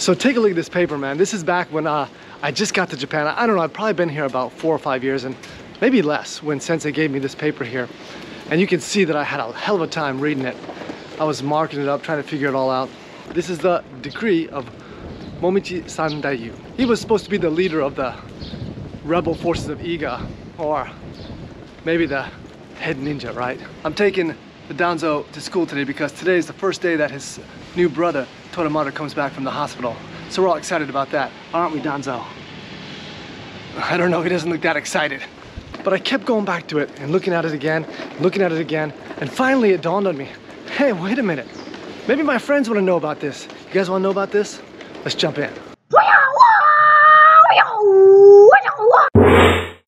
So take a look at this paper, man. This is back when I just got to Japan. I don't know, I've probably been here about 4 or 5 years and maybe less when Sensei gave me this paper here. And you can see that I had a hell of a time reading it. I was marking it up, trying to figure it all out. This is the decree of Momochi Sandayu. He was supposed to be the leader of the rebel forces of Iga, or maybe the head ninja, right? I'm taking the Danzo to school today because today is the first day that his new brother, Toromaru, comes back from the hospital. So we're all excited about that, aren't we, Danzo? I don't know, he doesn't look that excited. But I kept going back to it and looking at it again, and finally it dawned on me, hey, wait a minute. Maybe my friends want to know about this. You guys want to know about this? Let's jump in.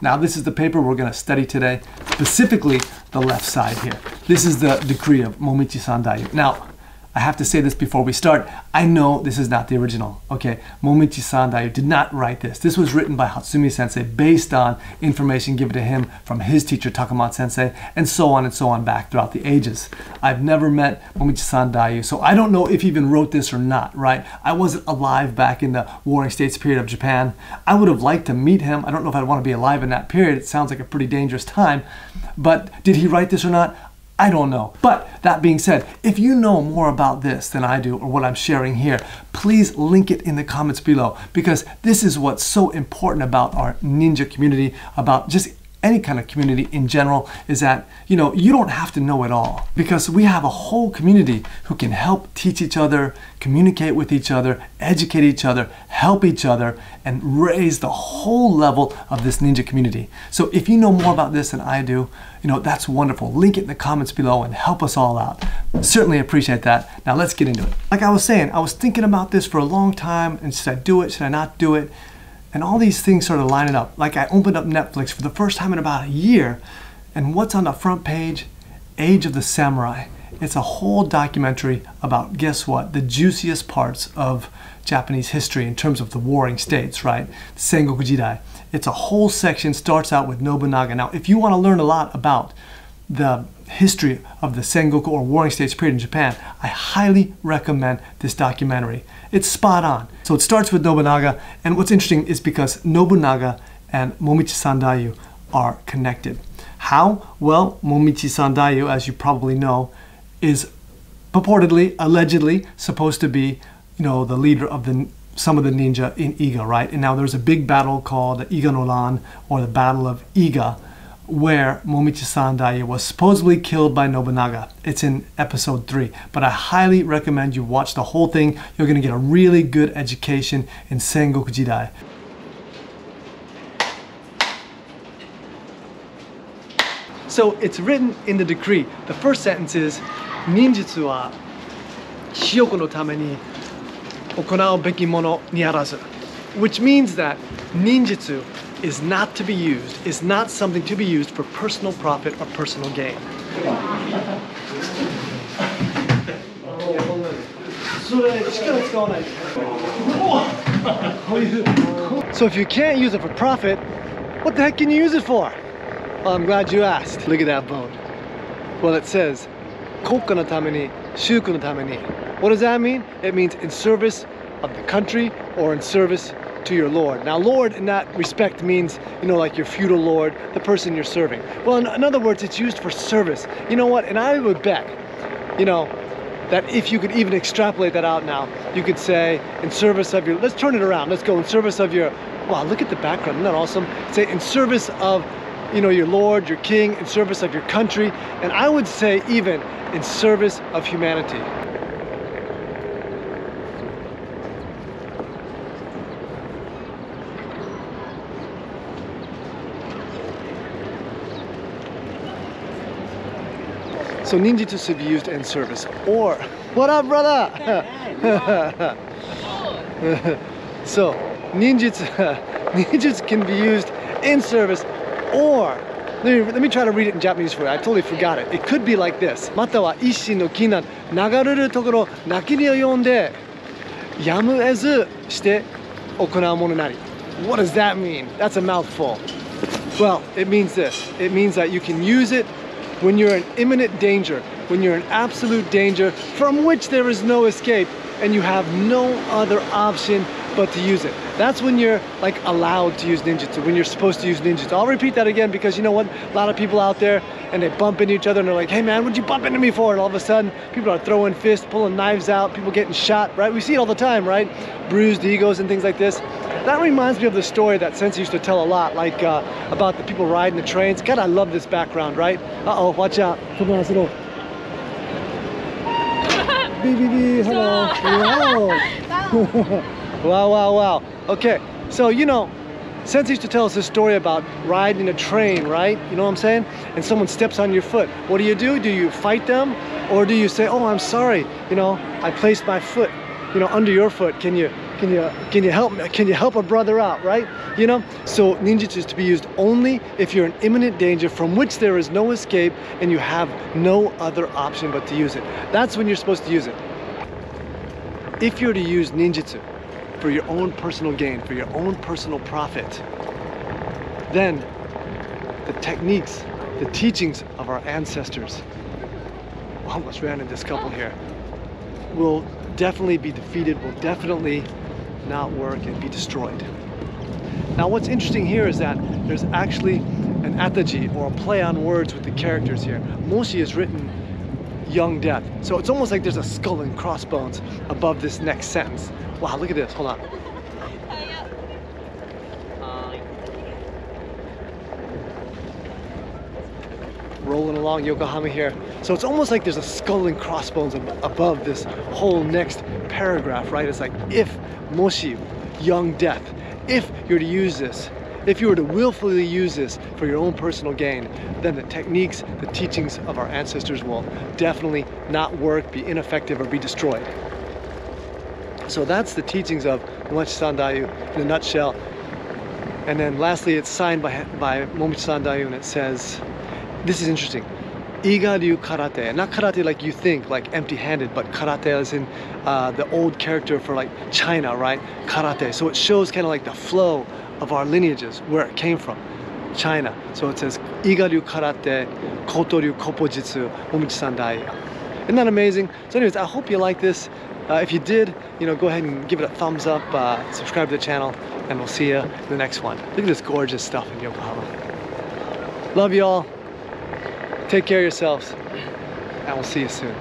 Now this is the paper we're going to study today, specifically the left side here. This is the decree of Momochi Sandayu. Now, I have to say this before we start. I know this is not the original, okay? Momochi Sandayu did not write this. This was written by Hatsumi Sensei based on information given to him from his teacher Takamata Sensei, and so on back throughout the ages. I've never met Momochi Sandayu, so I don't know if he even wrote this or not, right? I wasn't alive back in the Warring States period of Japan. I would have liked to meet him. I don't know if I'd want to be alive in that period. It sounds like a pretty dangerous time. But did he write this or not? I don't know. But that being said, if you know more about this than I do or what I'm sharing here, please link it in the comments below, because this is what's so important about our ninja community, about just any kind of community in general, is that, you know, you don't have to know it all, because we have a whole community who can help teach each other, communicate with each other, educate each other, help each other, and raise the whole level of this ninja community. So if you know more about this than I do, you know, that's wonderful. Link it in the comments below and help us all out. Certainly appreciate that. Now let's get into it. Like I was saying, I was thinking about this for a long time, and should I do it, should I not do it? And all these things sort of lining up. Like I opened up Netflix for the first time in about a year, and what's on the front page? Age of the Samurai. It's a whole documentary about, guess what? The juiciest parts of Japanese history in terms of the warring states, right? Sengoku Jidai. It's a whole section, starts out with Nobunaga. Now, if you want to learn a lot about the history of the Sengoku or warring states period in Japan, I highly recommend this documentary. It's spot on. So it starts with Nobunaga, and what's interesting is because Nobunaga and Momochi Sandayu are connected. How? Well, Momochi Sandayu, as you probably know, is purportedly, allegedly, supposed to be, you know, the leader of some of the ninja in Iga, right? And now there's a big battle called the Iga no Ran, or the Battle of Iga, where Momochi Sandayu was supposedly killed by Nobunaga. It's in episode 3, but I highly recommend you watch the whole thing. You're going to get a really good education in Sengoku Jidai. So it's written in the decree. The first sentence is, Ninjutsu wa shiyoko no tame ni okonau beki mono ni arazu, which means that ninjutsu is not to be used, is not something to be used for personal profit or personal gain. So if you can't use it for profit, what the heck can you use it for? Well, I'm glad you asked. Look at that bone. Well, it says, Kokka no tame ni, shuku no tame ni. What does that mean? It means in service of the country or in service to your lord. Now, lord in that respect means, you know, like your feudal lord, the person you're serving. Well, in other words, it's used for service. You know what? And I would bet, you know, that if you could even extrapolate that out now, you could say in service of your, let's turn it around. Let's go in service of your, wow, look at the background. Isn't that awesome? Say in service of, you know, your lord, your king, in service of your country. And I would say even in service of humanity. So ninjutsu should be used in service, or, what up, brother? So ninjutsu can be used in service, or, let me try to read it in Japanese for you. I totally forgot it. It could be like this. Mata wa isshin no kinan nagaruru tokoro nakiri o yonde yamu ezu shite okonau mono nari. What does that mean? That's a mouthful. Well, it means this. It means that you can use it when you're in imminent danger, when you're in absolute danger from which there is no escape. and you have no other option but to use it. That's when you're like allowed to use ninjutsu, when you're supposed to use ninjutsu. I'll repeat that again because you know what? A lot of people out there and they bump into each other and they're like, hey man, what'd you bump into me for? And all of a sudden, people are throwing fists, pulling knives out, people getting shot, right? We see it all the time, right? Bruised egos and things like this. That reminds me of the story that Sensei used to tell a lot, like about the people riding the trains. God, I love this background, right? Uh-oh, watch out. Come on, little. Hello. Wow, wow, wow. Okay, so you know, Sensei used to tell us this story about riding a train, right? You know what I'm saying? And someone steps on your foot. What do? Do you fight them? Or do you say, oh, I'm sorry, you know, I placed my foot, you know, under your foot. Can you help a brother out, right? You know, so ninjutsu is to be used only if you're in imminent danger from which there is no escape and you have no other option but to use it. That's when you're supposed to use it. If you're to use ninjutsu for your own personal gain, for your own personal profit, then the techniques, the teachings of our ancestors, almost ran into this couple here, will definitely be defeated, will definitely not work and be destroyed. Now what's interesting here is that there's actually an ataji or a play on words with the characters here. Moshi is written young death, so it's almost like there's a skull and crossbones above this next sentence. Wow, look at this, hold on. Rolling along Yokohama here. So it's almost like there's a skull and crossbones above this whole next paragraph, right? It's like, if Moshi, young death, if you're to use this, if you were to willfully use this for your own personal gain, then the techniques, the teachings of our ancestors will definitely not work, be ineffective, or be destroyed. So that's the teachings of Momochi Sandayu in a nutshell. And then lastly, it's signed by Momochi Sandayu, and it says, this is interesting, Iga Ryu Karate, not karate like you think, like empty-handed, but karate as in the old character for like China, right? Karate. So it shows kind of like the flow of our lineages, where it came from, China. So it says Iga Ryu Karate, Koto Ryu Koppojitsu, Momochi Sandayu. Isn't that amazing? So anyways, I hope you like this. If you did, you know, go ahead and give it a thumbs up, subscribe to the channel, and we'll see you in the next one. Look at this gorgeous stuff in Yokohama. Love you all. Take care of yourselves, and we'll see you soon.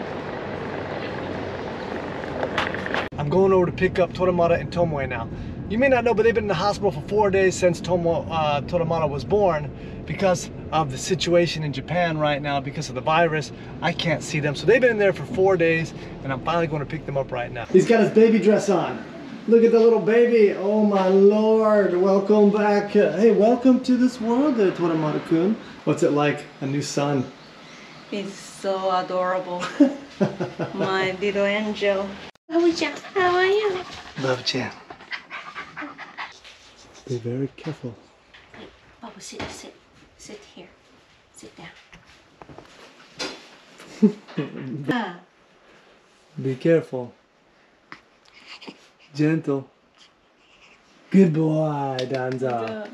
I'm going over to pick up Toramata and Tomoe now. You may not know, but they've been in the hospital for 4 days since Toramata was born because of the situation in Japan right now, because of the virus. I can't see them, so they've been in there for 4 days, and I'm finally going to pick them up right now. He's got his baby dress on. Look at the little baby. Oh my lord, welcome back. Hey, welcome to this world there, Toramata-kun. What's it like, a new son? He's so adorable. My little angel. Babu-chan, how are you? Babu-chan. Be very careful. Babu, sit here. Sit down. Be careful. Gentle. Good boy, Danza.